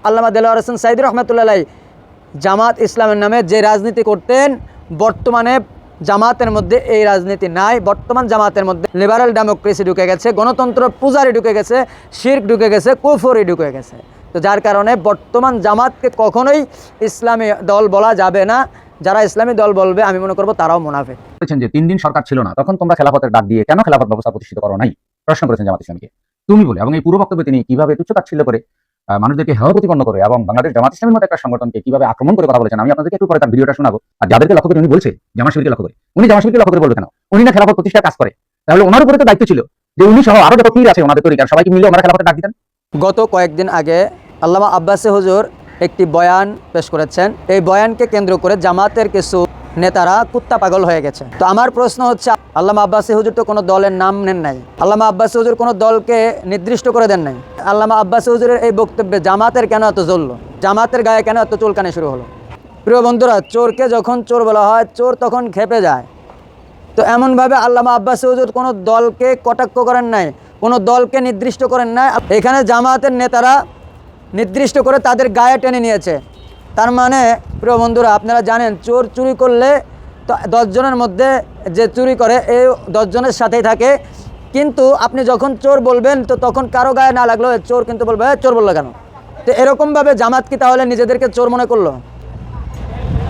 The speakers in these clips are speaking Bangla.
আল্লামা দেলোয়ার হোসেন সাঈদী রহমতুল্লাহ আলাইহি জামাত ইসলামের নামে যে রাজনীতি করতেন, বর্তমানে জামাতের মধ্যে এই রাজনীতি নাই। বর্তমান জামাতের মধ্যে লিবারাল ডেমোক্রেসি ঢুকে গেছে, গণতন্ত্র পূজারি ঢুকে গেছে, শিরক ঢুকে গেছে, কুফরি ঢুকে গেছে। তো যার কারণে বর্তমান জামাতকে কখনোই ইসলামী দল বলা যাবে না। যারা ইসলামী দল বলবে আমি মনে করবো তারাও মুনাফিক। বলেছেন যে 3 দিন সরকার ছিল না, তখন তোমরা খেলাফতের ডাক দিয়ে কেন খেলাফত ব্যবস্থা প্রতিষ্ঠিত করো নাই, প্রশ্ন করেছেন জামাত ইসলামীকে তুমি বলে। এবং এই পুরো বক্তব্যে তিনি কিভাবে তুচ্ছতাচ্ছিল্য করে মানুষদেরকে হেয় প্রতিপন্ন করে এবং বাংলাদেশ জামাত ইসলামীর মতো একটা সংগঠনকে কিভাবে আক্রমণ করে কথা বলেছেন, আমি আপনাদেরকে একটু পরে তার ভিডিওটা শোনাবো। আর যাদেরকে লক্ষ্য করে উনি বলছে জামাত শিবিরকে লক্ষ্য করে, উনি জামাত শিবিরকে লক্ষ্য করে বলবে কেন? উনি না খেলাফত প্রতিষ্ঠার কাজ করে, তাহলে ওনার উপরে তো দায়িত্ব ছিল যে উনি সহ আরো যত পীর আছে ওনাদের তরিকার সবাইকে মিলে ওনারা খেলাফতের ডাক দিতেন। গত কয়েকদিন আগে আল্লামা আব্বাসী হুজুর একটি বয়ান পেশ করেছেন। এই বয়ানকে কেন্দ্র করে জামাতের কিছু নেতারা কুত্তা পাগল হয়ে গেছে। তো আমার প্রশ্ন হচ্ছে, আল্লামা আব্বাসী হুজুর তো কোনো দলের নাম নেন নাই, আল্লামা আব্বাসী হুজুর কোনো দলকে নির্দিষ্ট করে দেন নাই। আল্লামা আব্বাসী হুজুরের এই বক্তব্যে জামাতের কেন এত জ্বললো, জামাতের গায়ে কেন এত চুলকানি শুরু হলো? প্রিয় বন্ধুরা, চোরকে যখন চোর বলা হয়, চোর তখন খেপে যায়। তো এমনভাবে আল্লামা আব্বাসী হুজুর কোনো দলকে কটাক্ষ করেন নাই, কোনো দলকে নির্দিষ্ট করেন নাই। এখানে জামাতের নেতারা নির্দিষ্ট করে তাদের গায়ে টেনে নিয়েছে। তার মানে প্রিয় বন্ধুরা, আপনারা জানেন চোর চুরি করলে তো 10 জনের মধ্যে যে চুরি করে এই 10 জনের সাথেই থাকে, কিন্তু আপনি যখন চোর বলবেন তো তখন কারো গায়ে না লাগলো চোর কিন্তু বলবে চোর বললো কেন? তো এরকমভাবে জামাত কি তাহলে নিজেদেরকে চোর মনে করলো?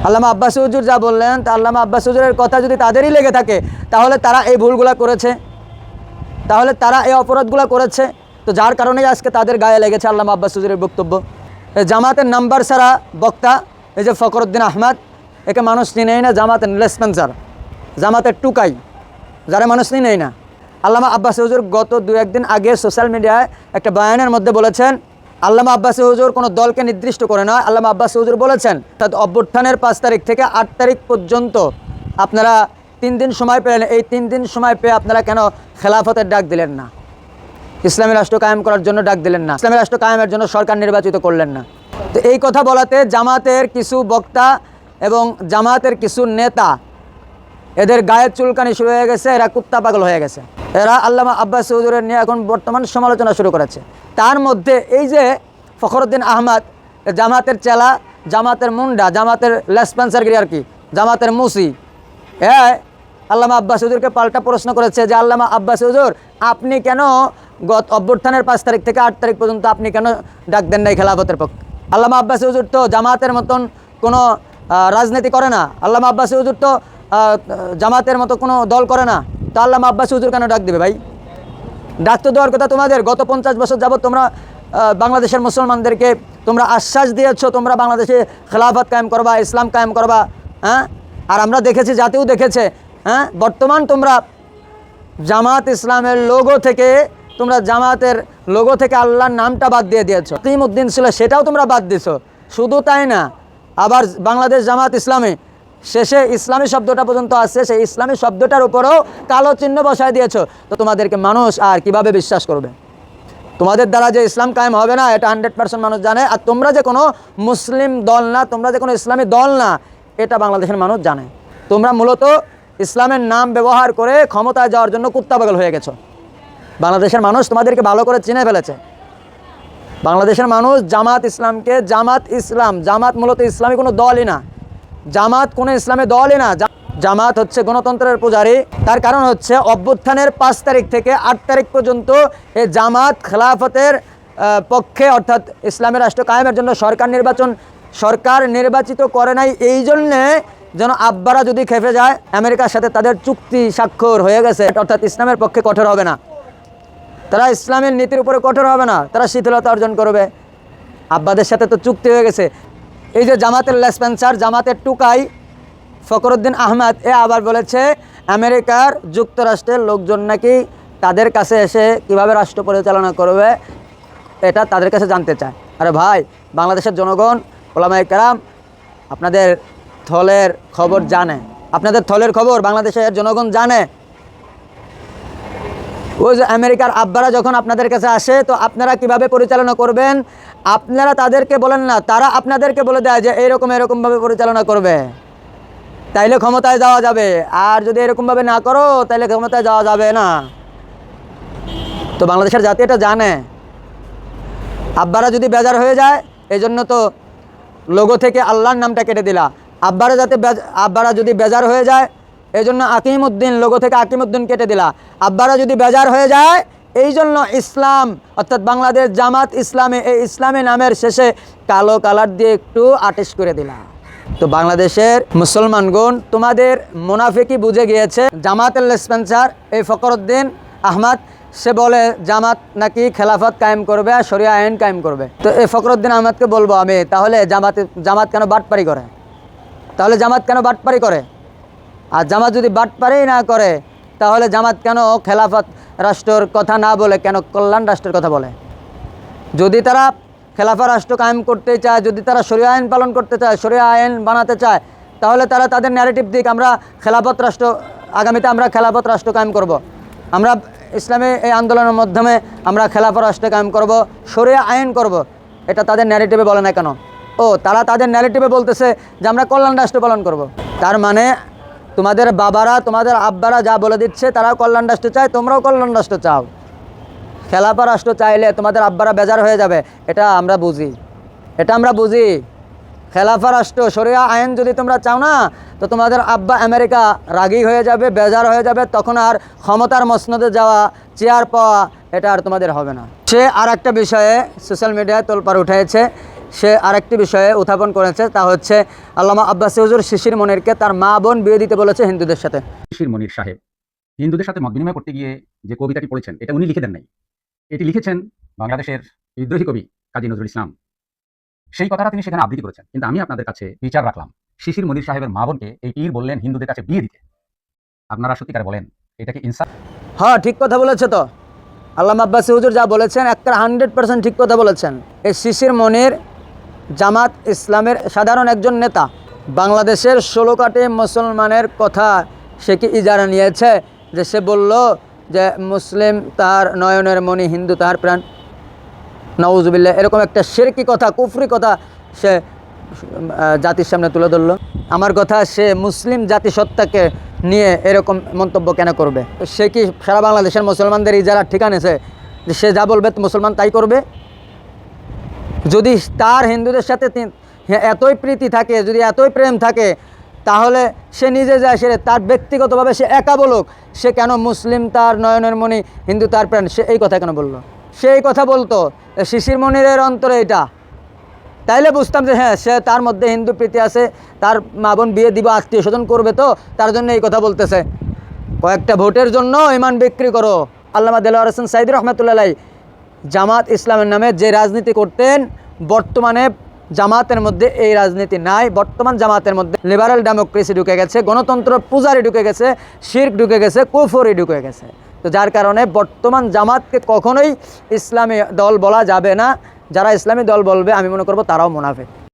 আল্লামা আব্বাসী হুজুর যা বললেন, তা আল্লামা আব্বাসী হুজুরের কথা যদি তাদেরই লেগে থাকে, তাহলে তারা এই ভুলগুলা করেছে, তাহলে তারা এই অপরাধগুলো করেছে। তো যার কারণেই আজকে তাদের গায়ে লেগেছে আল্লামা আব্বাসী হুজুরের বক্তব্য। জামাতের নাম্বার সারা বক্তা এই যে ফখরুদ্দিন আহমদ, একে মানুষ চিনেই না। জামাতের লেসপেন্সার, জামাতের টুকাই, যারা মানুষ চিনেই না। আল্লামা আব্বাসী হুজুর গত 2-1 দিন আগে সোশ্যাল মিডিয়ায় একটা বয়ানের মধ্যে বলেছেন, আল্লামা আব্বাসী হুজুর কোনো দলকে নির্দিষ্ট করে নয়। আল্লামা আব্বাসী হুজুর বলেছেন অভ্যুত্থানের 5 তারিখ থেকে 8 তারিখ পর্যন্ত আপনারা 3 দিন সময় পেলেন, এই 3 দিন সময় পেয়ে আপনারা কেন খেলাফতের ডাক দিলেন না, ইসলামী রাষ্ট্র কায়েম করার জন্য ডাক দিলেন না, ইসলামী রাষ্ট্র কায়েমের জন্য সরকার নির্বাচিত করলেন না? তো এই কথা বলাতে জামাতের কিছু বক্তা এবং জামাতের কিছু নেতা, এদের গায়ের চুলকানি শুরু হয়ে গেছে, এরা কুত্তা পাগল হয়ে গেছে। এরা আল্লামা আব্বাসী হুজুরের নিয়ে এখন বর্তমান সমালোচনা শুরু করেছে। তার মধ্যে এই যে ফখরুদ্দিন আহমদ, জামাতের চেলা, জামাতের মুন্ডা, জামাতের লেসপেন্সারগিরি আর কি, জামাতের মুসি, আল্লামা আব্বাসী হুজুরকে পাল্টা প্রশ্ন করেছে যে আল্লামা আব্বাসী হুজুর আপনি কেন অভ্যুত্থানের 5 তারিখ থেকে 8 তারিখ পর্যন্ত আপনি কেন ডাক দেন নাই খেলাফতের পক্ষে? আল্লামা আব্বাসী হুজুর তো জামাতের মতন কোনো রাজনীতি করে না, আল্লামা আব্বাসী হুজুর তো জামাতের মতো কোনো দল করে না। তো আল্লামা আব্বাসী হুজুর কেন ডাক দেবে ভাই? ডাক তো দেওয়ার কথা তোমাদের। গত 50 বছর যাবত তোমরা বাংলাদেশের মুসলমানদেরকে তোমরা আশ্বাস দিয়েছো তোমরা বাংলাদেশে খেলাফত কায়েম করবা, ইসলাম কায়েম করবা, হ্যাঁ? আর আমরা দেখেছি, জাতিও দেখেছে, হ্যাঁ? বর্তমান তোমরা জামাত ইসলামের লোগো থেকে, তোমরা জামাতের লোগো থেকে আল্লাহর নামটা বাদ দিয়ে দিয়েছো। তিমুদ্দিন ছিল সেটাও তোমরা বাদ দিছো। শুধু তাই না, আবার বাংলাদেশ জামাত ইসলামী শেষে ইসলামী শব্দটা পর্যন্ত আছে, সেই ইসলামী শব্দটার উপরেও কালো চিহ্ন বসায় দিয়েছো। তো তোমাদেরকে মানুষ আর কিভাবে বিশ্বাস করবে? তোমাদের দ্বারা যে ইসলাম কায়েম হবে না এটা 100% মানুষ জানে। আর তোমরা যে কোনো মুসলিম দল না, তোমরা যে কোনো ইসলামী দল না, এটা বাংলাদেশের মানুষ জানে। তোমরা মূলত ইসলামের নাম ব্যবহার করে ক্ষমতায় যাওয়ার জন্য কুত্তা পাগল হয়ে গেছো। বাংলাদেশের মানুষ তোমাদেরকে ভালো করে চিনে ফেলেছে। বাংলাদেশের মানুষ জামাত ইসলামকে, জামাত ইসলাম, জামাত মূলত ইসলামী কোনো দলই না, জামাত কোনো ইসলামী দলই না। জামাত হচ্ছে গণতন্ত্রের পূজারী। তার কারণ হচ্ছে অভ্যুত্থানের 5 তারিখ থেকে 8 তারিখ পর্যন্ত এই জামাত খেলাফতের পক্ষে, অর্থাৎ ইসলামী রাষ্ট্র কায়েমের জন্য সরকার নির্বাচিত করে নাই। এই জন্যে যেন আব্বারা যদি খেপে যায়, আমেরিকার সাথে তাদের চুক্তি স্বাক্ষর হয়ে গেছে, অর্থাৎ ইসলামের পক্ষে কঠোর হবে না, তারা ইসলামের নীতির উপরে কঠোর হবে না, তারা শিথিলতা অর্জন করবে। আব্বাদের সাথে তো চুক্তি হয়ে গেছে। এই যে জামাতের লেসপেন্সার, জামাতের টুকাই ফখরুদ্দিন আহমদ, আবার বলেছে আমেরিকার যুক্তরাষ্ট্রের লোকজন নাকি তাদের কাছে এসে কিভাবে রাষ্ট্র পরিচালনা করবে এটা তাদের কাছে জানতে চায়। আরে ভাই, বাংলাদেশের জনগণ, ওলামায়ে কেরাম আপনাদের থলের খবর জানে, আপনাদের থলের খবর বাংলাদেশের জনগণ জানে। ওই যে আমেরিকার আব্বারা যখন আপনাদের কাছে আসে, তো আপনারা কিভাবে পরিচালনা করবেন আপনারা তাদেরকে বলেন না, তারা আপনাদেরকে বলে দেয় যে এরকমভাবে পরিচালনা করবে, তাইলে ক্ষমতায় যাওয়া যাবে। আর যদি এরকমভাবে না করো তাইলে ক্ষমতায় যাওয়া যাবে না। তো বাংলাদেশের জাতি এটা জানে। আব্বারা যদি বেজার হয়ে যায় এই জন্য তো লোগো থেকে আল্লাহর নামটা কেটে দিলা। আব্বারা যদি বেজার হয়ে যায় এই জন্য আকিমউদ্দিন লোগো থেকে আকিমউদ্দিন কেটে দিলা। আব্বারা যদি বেজার হয়ে যায় এই জন্য ইসলাম অর্থাৎ বাংলাদেশ জামাত ইসলামী, এই ইসলামী নামের শেষে কালো কালার দিয়ে একটু আর্টিস্ট করে দিলা। তো বাংলাদেশের মুসলমানগণ তোমাদের মুনাফিকি বুঝে গিয়েছে। জামাতের স্পন্সর এই ফখরুদ্দিন আহমদ, সে বলে জামাত নাকি খেলাফত কায়েম করবে আর শরিয়া আইন কায়েম করবে। তো এই ফখরুদ্দিন আহমদকে বলবো আমি, তাহলে জামাত কেন বাটপারি করে? তাহলে জামাত কেন বাটপারি করে? আর জামাত যদি বাটপারি না করে তাহলে জামাত কেন খেলাফত রাষ্ট্রের কথা না বলে কেন কল্যাণ রাষ্ট্রের কথা বলে? যদি তারা খেলাফা রাষ্ট্র কায়েম করতে চায়, যদি তারা শরিয়া আইন পালন করতে চায়, শরিয়া আইন বানাতে চায়, তাহলে তারা তাদের ন্যারেটিভ দিক, আমরা খেলাফত রাষ্ট্র, আগামীতে আমরা খেলাফত রাষ্ট্র কায়েম করব, আমরা ইসলামী এই আন্দোলনের মাধ্যমে আমরা খেলাফত রাষ্ট্র কায়েম করব, শরিয়া আইন করব, এটা তাদের ন্যারেটিভে বলে না কেন? ও তারা তাদের ন্যারেটিভে বলতেছে যে আমরা কল্যাণ রাষ্ট্র পালন করব। তার মানে তোমাদের বাবারা, তোমাদের আব্বারা যা বলে দিচ্ছে তারাও কল্যাণ রাষ্ট্র চায়, তোমরাও কল্যাণ রাষ্ট্র চাও। খেলাফা রাষ্ট্র চাইলে তোমাদের আব্বারা বেজার হয়ে যাবে, এটা আমরা বুঝি। খেলাফা রাষ্ট্র শরিয়া আইন যদি তোমরা চাও না, তো তোমাদের আব্বা আমেরিকা রাগী হয়ে যাবে, বেজার হয়ে যাবে, তখন আর ক্ষমতার মসনদে যাওয়া, চেয়ার পাওয়া, এটা আর তোমাদের হবে না। সে আর একটা বিষয়ে সোশ্যাল মিডিয়ায় তোলপাড় উঠেছে, সে আরেকটি বিষয়ে উত্থাপন করেছে, তা হচ্ছে আল্লামা আব্বাসী হুজুর শিশির মনিরকে তার মা বোন বিয়ে দিতে বলেছে হিন্দুদের সাথে। শিশির মনির সাহেব হিন্দুদের সাথে মত বিনিময় করতে গিয়ে যে কবিতাটি পড়েছেন, এটা উনি লিখে দেন নাই, এটি লিখেছেন বাংলাদেশের বিদ্রোহী কবি কাজী নজরুল ইসলাম। সেই কথাটা তিনি সেখানে আবৃত্তি করেছেন। কিন্তু আমি আপনাদের কাছে বিচার রাখলাম, শিশির মনির সাহেবের মা বোনকে এই পীর বললেন হিন্দুদের কাছে বিয়ে দিতে। আপনারা সত্যিকার বলেন এটা কি ইনসাফ? হ্যাঁ, ঠিক কথা বলেছে। তো আল্লামা আব্বাসী হুজুর যা বলেছেন একটা 100% ঠিক কথা বলেছেন। এই শিশির মনির জামাত ইসলামের সাধারণ একজন নেতা, বাংলাদেশের 16 কোটি মুসলমানের কথা সে কি ইজারা নিয়েছে? যে সে বলল যে মুসলিম তার নয়নের মণি, হিন্দু তার প্রাণ, নাউজুবিল্লাহ, এরকম একটা শিরকি কথা, কুফরি কথা সে জাতির সামনে তুলে ধরল। আমার কথা, সে মুসলিম জাতিসত্তাকে নিয়ে এরকম মন্তব্য কেন করবে? সে কি সারা বাংলাদেশের মুসলমানদের ইজারা ঠিকানেছে যে সে যা বলবে মুসলমান তাই করবে? যদি তার হিন্দুদের সাথে এতই প্রীতি থাকে, যদি এতই প্রেম থাকে, তাহলে সে নিজে যায়, সে তার ব্যক্তিগতভাবে সে একা বলুক, সে কেন মুসলিম তার নয়নের মণি, হিন্দু তার প্রাণ, সে এই কথা কেন বললো? সে এই কথা বলতো শিশির মনিরের অন্তরে এটা, তাইলে বুঝতাম যে হ্যাঁ, সে তার মধ্যে হিন্দু প্রীতি আছে, তার মা বোন বিয়ে দিব, আত্মীয় স্বজন করবে, তো তার জন্য এই কথা বলতেছে। কয়েকটা ভোটের জন্য ইমান বিক্রি করো। আল্লামা দেলোয়ার হোসেন সাইদী রহমতুল্লাহ আলাইহি জামাত ইসলামের নামে যে রাজনীতি করতেন, বর্তমানে জামাতের মধ্যে এই রাজনীতি নাই। বর্তমান জামাতের মধ্যে লিবারাল ডেমোক্রেসি ঢুকে গেছে, গণতন্ত্র পূজারি ঢুকে গেছে, শিরক ঢুকে গেছে, কুফরি ঢুকে গেছে। তো যার কারণে বর্তমান জামাতকে কখনোই ইসলামী দল বলা যাবে না। যারা ইসলামী দল বলবে আমি মনে করব তারাও মুনাফিক।